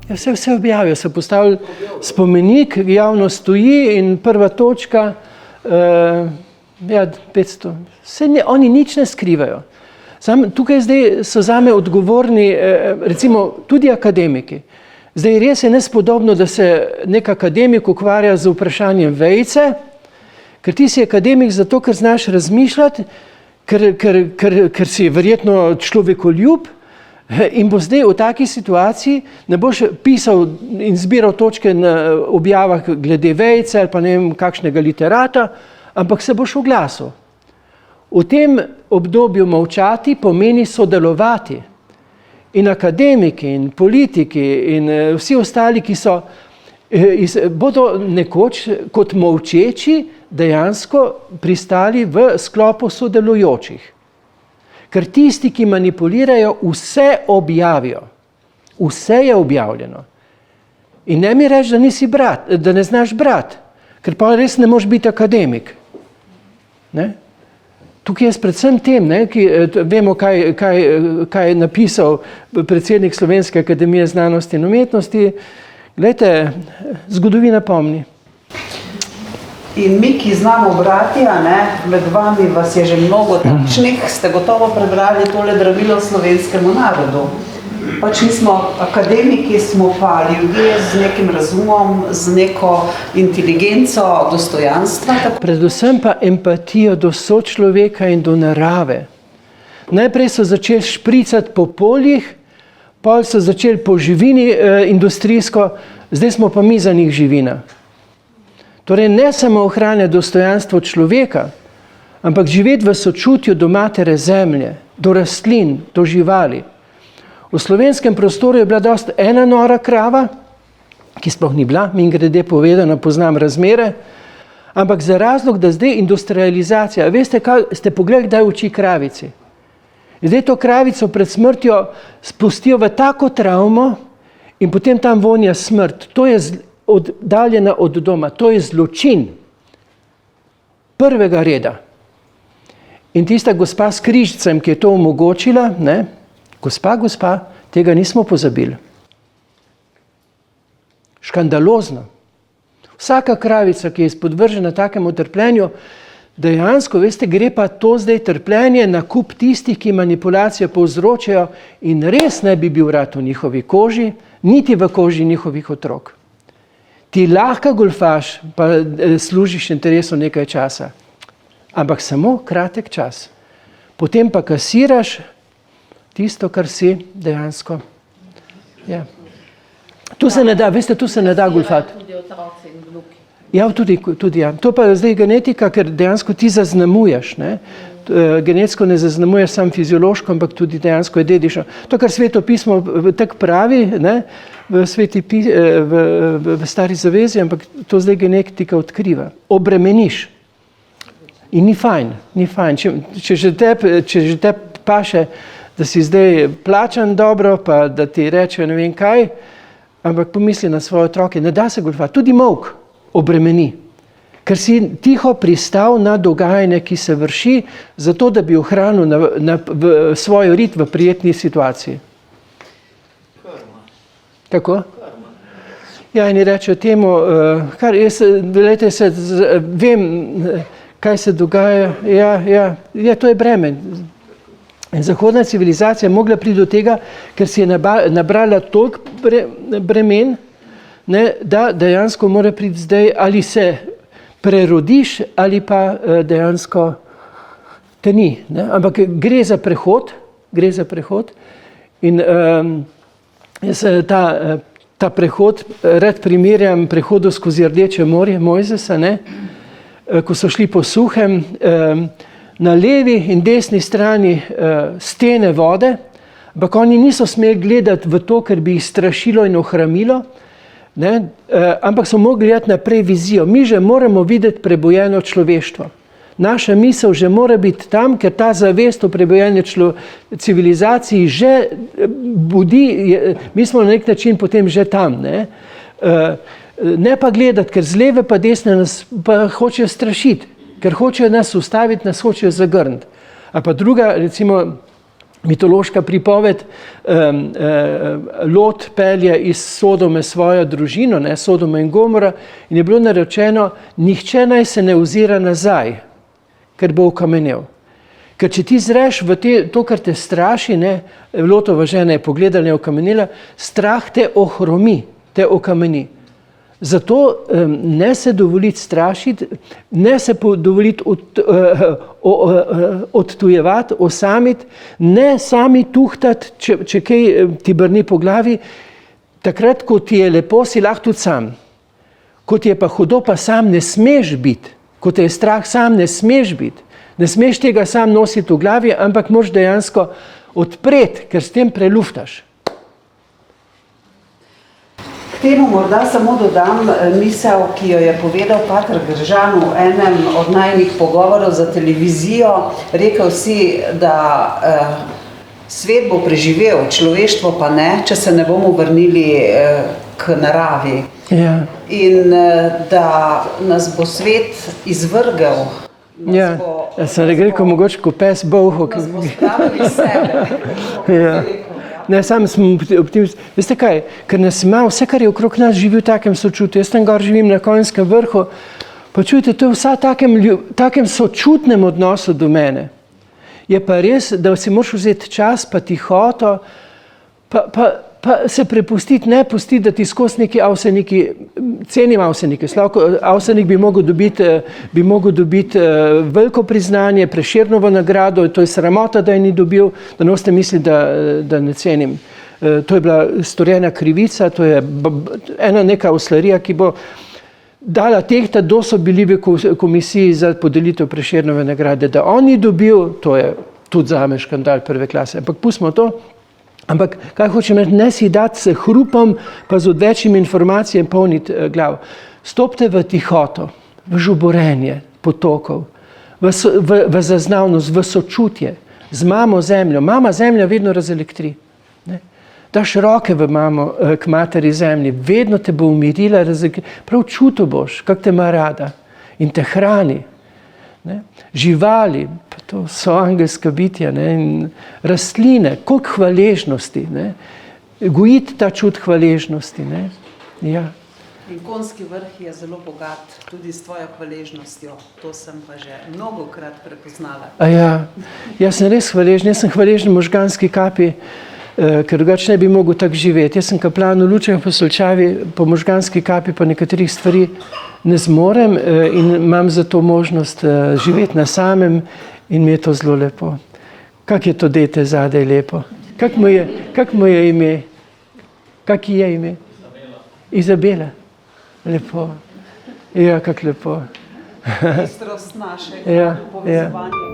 Ja, vse objavijo, se postavili spomenik, javno stoji in prva točka, 500. Oni nič ne skrivajo. Tukaj zdaj so zame odgovorni, recimo tudi akademiki. Zdaj res je nespodobno, da se nek akademik ukvarja z vprašanjem vejice, ker ti si akademik zato, ker znaš razmišljati, ker si verjetno človekoljub in bo zdaj v taki situaciji, ne boš pisal in zbiral točke na objavah glede vejice ali pa ne vem kakšnega literata, ampak se boš oglasil. V tem obdobju molčati pomeni sodelovati. In akademiki, in politiki, in vsi ostali, ki so, bodo nekoč kot molčeči dejansko pristali v sklopu sodelujočih. Ker tisti, ki manipulirajo, vse objavijo. Vse je objavljeno. In ne mi reči, da nisi brat, da ne znaš brat, ker pa res ne moš biti akademik. Ne? Tukaj je predvsem tem, ki vemo, kaj je napisal predsednik Slovenske akademije znanosti in umetnosti. Glejte, zgodovina pomni. In mi, ki znamo brati, med vami vas je že mnogo takšnih, ste gotovo prebrali tole Zdravilo slovenskemu narodu. Pač mi smo akademiki, smo pa ljudje z nekim razumom, z neko inteligenco, dostojanstva. Predvsem pa empatijo do sočloveka in do narave. Najprej so začeli špricati po poljih, pol so začeli po živini industrijsko, zdaj smo pa mi za njih živina. Torej ne samo ohranjati dostojanstvo človeka, ampak živeti v sočutju do matere zemlje, do rastlin, do živali. V slovenskem prostoru je bila dosti ena nora krava, ki sploh ni bila, mimogrede povedano, poznam razmere, ampak za razlog, da zdaj industrializacija, veste, kaj ste pogledali, kdaj uči kravici. Zdaj to kravico pred smrtjo spustijo v tako travmo in potem tam vonja smrt. To je oddaljena od doma, to je zločin prvega reda. In tista gospa s križcem, ki je to omogočila, Gospa, tega nismo pozabili. Škandalozno. Vsaka kravica, ki je podvržena takemu trpljenju, dejansko, veste, gre pa to zdaj trpljenje na kup tistih, ki manipulacijo povzročajo in res ne bi bil rad v njihovi koži, niti v koži njihovih otrok. Ti lahko golfaš, pa služiš interesu nekaj časa, ampak samo kratek čas. Potem pa kasiraš tisto, kar si dejansko. Ja. Tu se ne da, veste, tu se ne da golfati. Ja, tudi ja. To pa je zdaj genetika, ker dejansko ti zaznamuješ. Genetsko ne zaznamuješ samo fiziološko, ampak tudi dejansko je dedično. To, kar Sveto pismo tako pravi, v Stari zavezi, ampak to zdaj genetika odkriva. Obremeniš. In ni fajn. Če že te paše, da si zdaj plačan dobro, pa da ti rečejo ne vem kaj, ampak pomisli na svoje otroke, ne da se golfati. Tudi molk obremeni, ker si tiho pristal na dogajanje, ki se vrši, zato da bi ohranil svoj rit v prijetni situaciji. Kako? Ja, in rečejo temu, vem, kaj se dogaja, ja, to je breme. Zahodna civilizacija je mogla priti do tega, ker si je nabrala toliko bremen, da dejansko mora priti zdaj, ali se prerodiš, ali pa dejansko te ni. Ampak gre za prehod in jaz ta prehod rad primerjam prehodu skozi Rdeče morje Mojzesa, ko so šli po suhem, na levi in desni strani stene vode, ampak oni niso smeli gledati v to, ker bi jih strašilo in ohramilo, ampak so mogli gledati naprej vizijo. Mi že moramo videti prebojeno človeštvo. Naša misel že mora biti tam, ker ta zavest o prebojeni civilizaciji že budi, mi smo na nek način potem že tam. Ne pa gledati, ker z leve pa desne nas pa hočejo strašiti. Ker hočejo nas ustaviti, nas hočejo zagrniti. A pa druga, recimo, mitološka pripoved, Lot pelje iz Sodome svojo družino, ne, Sodoma in Gomora, in je bilo narečeno, nihče naj se ne ozira nazaj, ker bo okamenel. Ker če ti zreš v to, kar te straši, ne, Lotova žena je pogledala in je okamenila, strah te ohromi, te okameni. Zato ne se dovoliti strašiti, ne se dovoliti odtujevati, osamiti, ne sami tuhtati, če kaj ti brni po glavi. Takrat, ko ti je lepo, si lahko tudi sam. Ko ti je pa hudo, pa sam ne smeš biti. Ko te je strah, sam ne smeš biti. Ne smeš tega sam nositi v glavi, ampak moraš dejansko odpreti, ker s tem preluftaš. K temu morda samo dodam misel, ki jo je povedal pater Gržan v enem od najnih pogovorov za televizijo. Rekel si, da svet bo preživel, človeštvo pa ne, če se ne bomo vrnili k naravi. Ja. In da nas bo svet izvrgel. Ja, sem rekel, mogoče ko pes bolho. Nas bo spravil iz sebe. Ja. Ne, sam sem optimist. Veste kaj, ker nas ima vse, kar je okrog nas, živi v takem sočutju. Jaz tam gor živim na Konjskem vrhu, pa čujte, to je vsa takem sočutnem odnosu do mene. Je pa res, da si moraš vzeti čas, pa tihoto, pa se prepustiti, ne pustiti, da ti skozi neki avseniki, cenim avsenike, Slavko, avsenik bi mogel dobiti veliko priznanje, Prešernovo nagrado, to je sramota, da je ni dobil, da ne boste mislili, da ne cenim. To je bila storjena krivica, to je ena neka oslarija, ki bo dala tehtati, kdo so bili v komisiji za podelitev Prešernove nagrade, da on ni dobil, to je tudi zame škandal prve klase, ampak pustimo to. Ampak, kaj hočem reči, ne si dati se hrupom, pa z odvečjimi informacijami polniti glav. Stopite v tihoto, v žuborenje potokov, v zaznavnost, v sočutje z mamo zemljo. Mama zemlja vedno razelektri. Ne? Daš roke k materi zemlji, vedno te bo umirila, prav čutil boš, kako te ima rada in te hrani. Ne? Živali, pa to so angelska bitja, ne? In rastline, koliko hvaležnosti, ne? Gojiti ta čut hvaležnosti. Ne? Ja. In Konjski vrh je zelo bogat tudi s tvojo hvaležnostjo, to sem pa že mnogokrat prepoznala. Jaz sem res hvaležen, jaz sem hvaležen možganski kapi, ker drugače ne bi mogel tako živeti. Jaz sem kaplan v Lučah po Solčavi, po možganski kapi pa nekaterih stvari ne zmorem in imam za to možnost živeti na samem in mi je to zelo lepo. Kak je to dete zadaj lepo? Kak mu je ime? Kak je ime? Izabela. Lepo. Ja, kak lepo. Pestrost našega povezovanja.